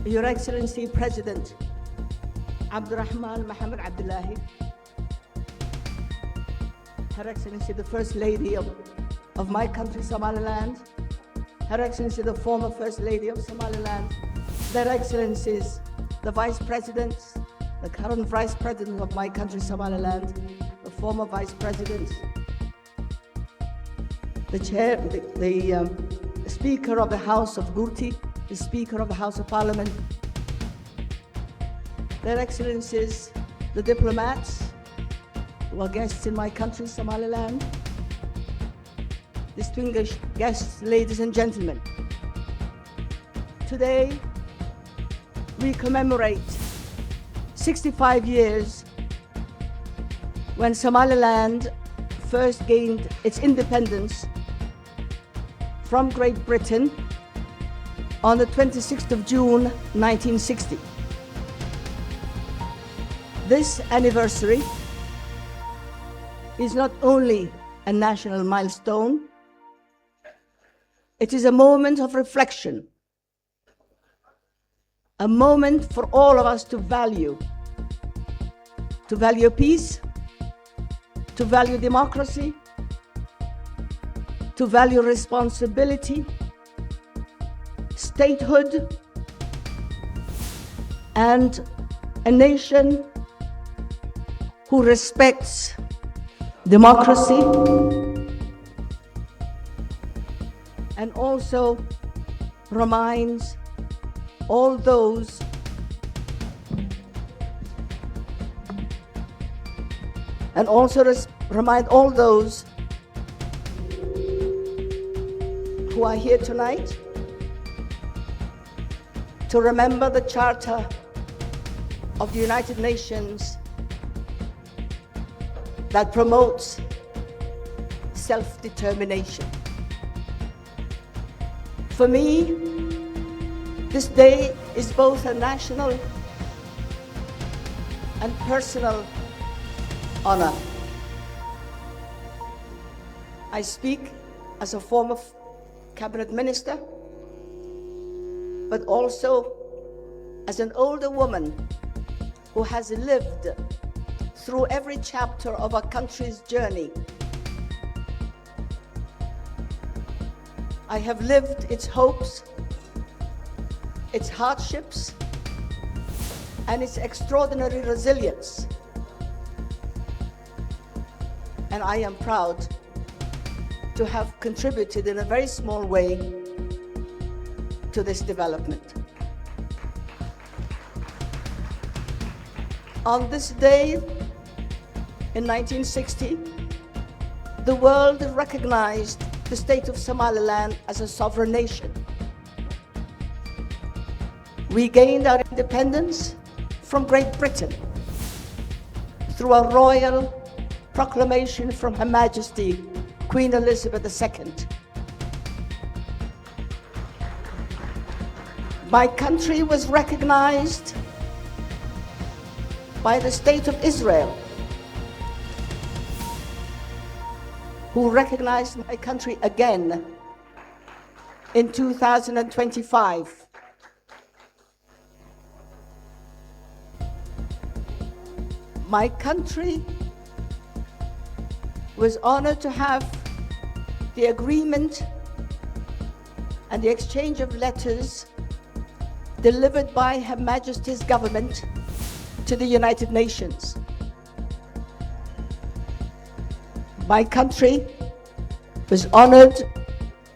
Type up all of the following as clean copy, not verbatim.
Your Excellency President Abdurrahman Mohammed Abdullahi, Her Excellency the First Lady of my country, Somaliland, Her Excellency the former First Lady of Somaliland, Their Excellencies the Vice Presidents, the current Vice President of my country, Somaliland, the former Vice President, the Chair, the Speaker of the House of Gurti, the Speaker of the House of Parliament, Their Excellencies, the diplomats who are guests in my country, Somaliland, distinguished guests, ladies and gentlemen. Today, we commemorate 65 years when Somaliland first gained its independence from Great Britain on the 26th of June, 1960. This anniversary is not only a national milestone, it is a moment of reflection, a moment for all of us to value peace, to value democracy, to value responsibility, statehood, and a nation who respects democracy and also reminds all those who are here tonight to remember the Charter of the United Nations that promotes self-determination. For me, this day is both a national and personal honor. I speak as a former cabinet minister, but also as an older woman who has lived through every chapter of our country's journey. I have lived its hopes, its hardships, and its extraordinary resilience. And I am proud to have contributed in a very small way to this development. On this day in 1960, the world recognized the state of Somaliland as a sovereign nation. We gained our independence from Great Britain through a royal proclamation from Her Majesty Queen Elizabeth II. My country was recognized by the State of Israel, who recognized my country again in 2025. My country was honored to have the agreement and the exchange of letters delivered by Her Majesty's government to the United Nations. My country was honored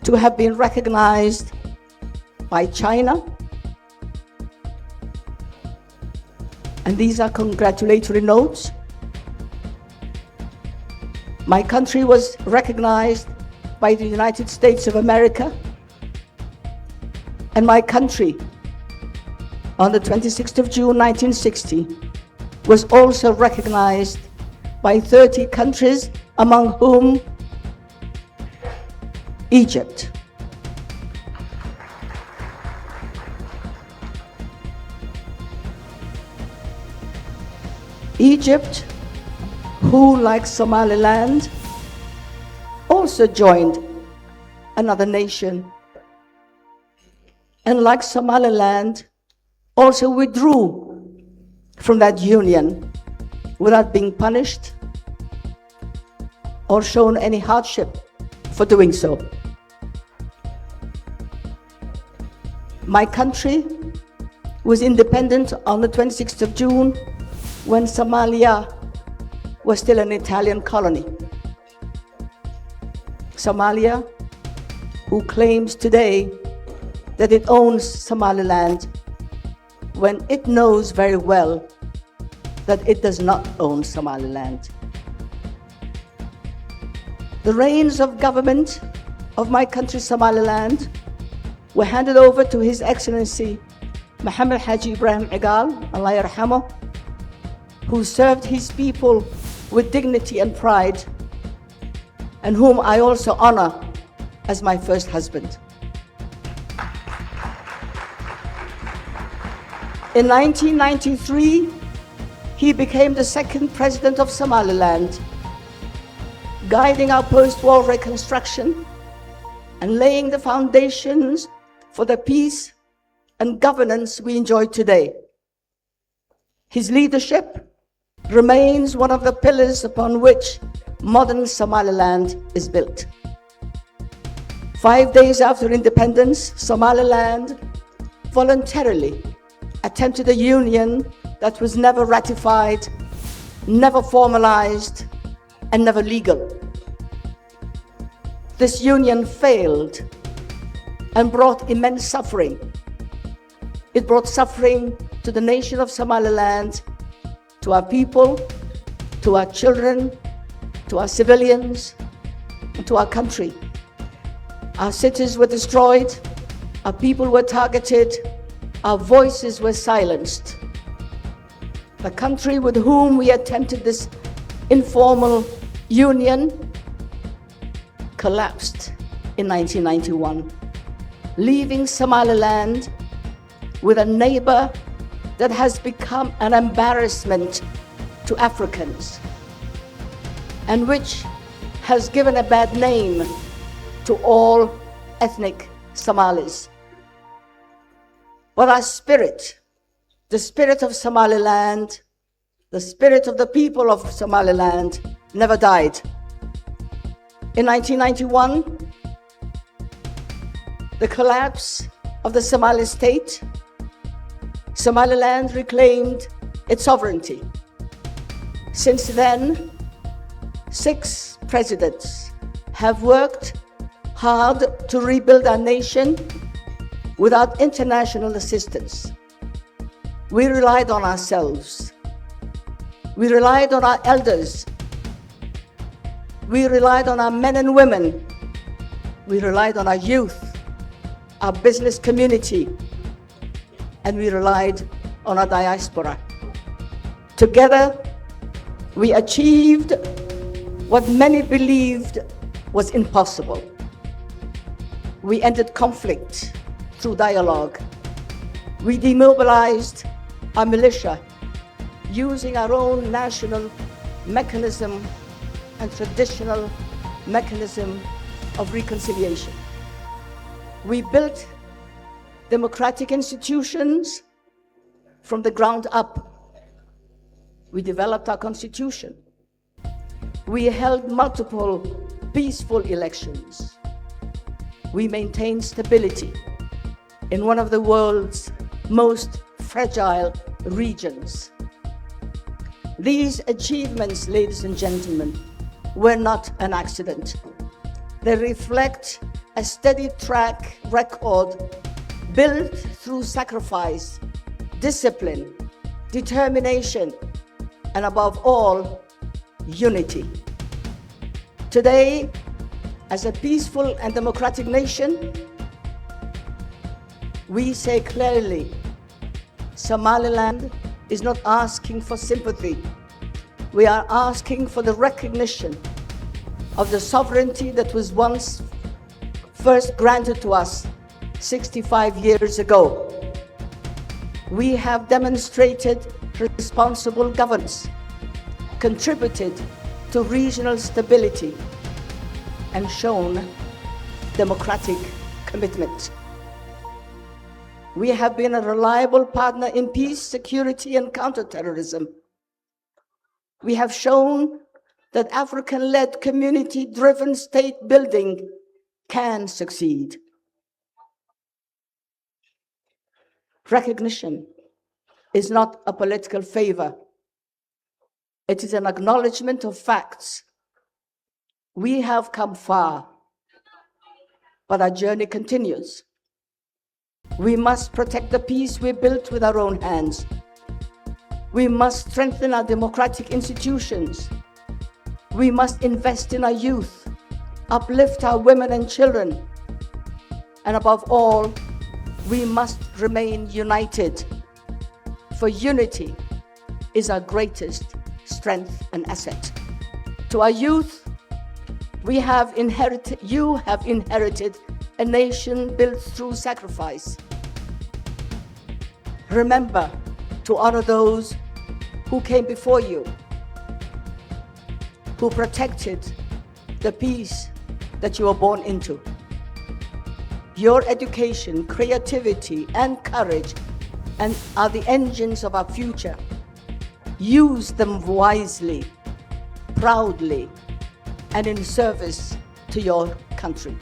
to have been recognized by China, and these are congratulatory notes. My country was recognized by the United States of America, and my country, on the 26th of June 1960, was also recognized by 30 countries, among whom Egypt. Egypt, who, like Somaliland, also joined another nation, and like Somaliland, also withdrew from that union without being punished or shown any hardship for doing so. My country was independent on the 26th of June when Somalia was still an Italian colony. Somalia, who claims today that it owns Somaliland, when it knows very well that it does not own Somaliland. The reins of government of my country, Somaliland, were handed over to His Excellency Mohammed Haji Ibrahim Igal, Allah yarhamoh, who served his people with dignity and pride, and whom I also honor as my first husband. In 1993, he became the second president of Somaliland, guiding our post-war reconstruction and laying the foundations for the peace and governance we enjoy today. His leadership remains one of the pillars upon which modern Somaliland is built. 5 days after independence, Somaliland voluntarily attempted a union that was never ratified, never formalized, and never legal. This union failed and brought immense suffering. It brought suffering to the nation of Somaliland, to our people, to our children, to our civilians, and to our country. Our cities were destroyed, our people were targeted, our voices were silenced. The country with whom we attempted this informal union collapsed in 1991, leaving Somaliland with a neighbor that has become an embarrassment to Africans, and which has given a bad name to all ethnic Somalis. But our spirit, the spirit of Somaliland, the spirit of the people of Somaliland, never died. In 1991, the collapse of the Somali state, Somaliland reclaimed its sovereignty. Since then, 6 presidents have worked hard to rebuild our nation without international assistance. We relied on ourselves. We relied on our elders. We relied on our men and women. We relied on our youth, our business community, and we relied on our diaspora. Together, we achieved what many believed was impossible. We ended conflict through dialogue. We demobilized our militia using our own national mechanism and traditional mechanism of reconciliation. We built democratic institutions from the ground up. We developed our constitution. We held multiple peaceful elections. We maintained stability in one of the world's most fragile regions. These achievements, ladies and gentlemen, were not an accident. They reflect a steady track record built through sacrifice, discipline, determination, and above all, unity. Today, as a peaceful and democratic nation, we say clearly, Somaliland is not asking for sympathy. We are asking for the recognition of the sovereignty that was once first granted to us 65 years ago. We have demonstrated responsible governance, contributed to regional stability, and shown democratic commitment. We have been a reliable partner in peace, security, and counterterrorism. We have shown that African-led, community-driven state building can succeed. Recognition is not a political favor. It is an acknowledgement of facts. We have come far, but our journey continues. We must protect the peace we built with our own hands. We must strengthen our democratic institutions. We must invest in our youth, uplift our women and children, and above all, we must remain united, for unity is our greatest strength and asset. To our youth, you have inherited a nation built through sacrifice. Remember to honor those who came before you, who protected the peace that you were born into. Your education, creativity, and courage are the engines of our future. Use them wisely, proudly, and in service to your country.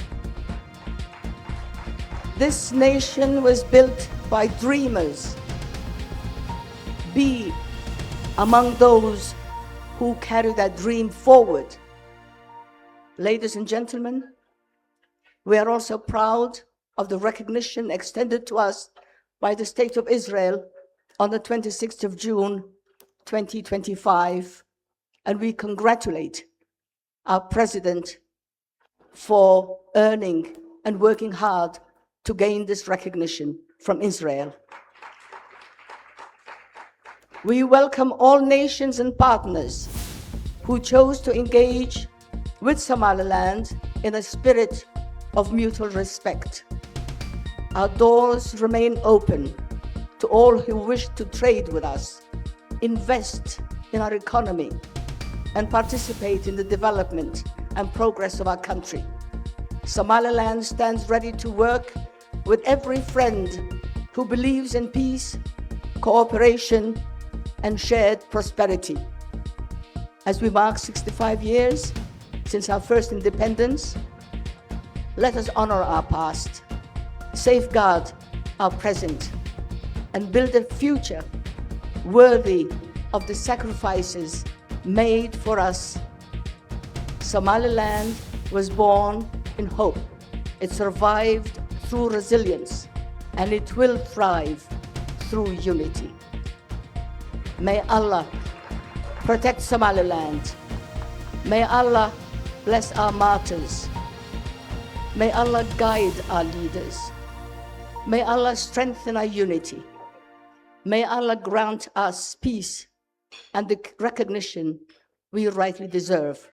This nation was built by dreamers. Be among those who carry that dream forward. Ladies and gentlemen, we are also proud of the recognition extended to us by the State of Israel on the 26th of June, 2025, and we congratulate our President for earning and working hard to gain this recognition from Israel. We welcome all nations and partners who chose to engage with Somaliland in a spirit of mutual respect. Our doors remain open to all who wish to trade with us, invest in our economy, and participate in the development and progress of our country. Somaliland stands ready to work with every friend who believes in peace, cooperation, and shared prosperity. As we mark 65 years since our first independence, let us honor our past, safeguard our present, and build a future worthy of the sacrifices made for us. Somaliland was born in hope. It survived through resilience, and it will thrive through unity. May Allah protect Somaliland. May Allah bless our martyrs. May Allah guide our leaders. May Allah strengthen our unity. May Allah grant us peace and the recognition we rightly deserve.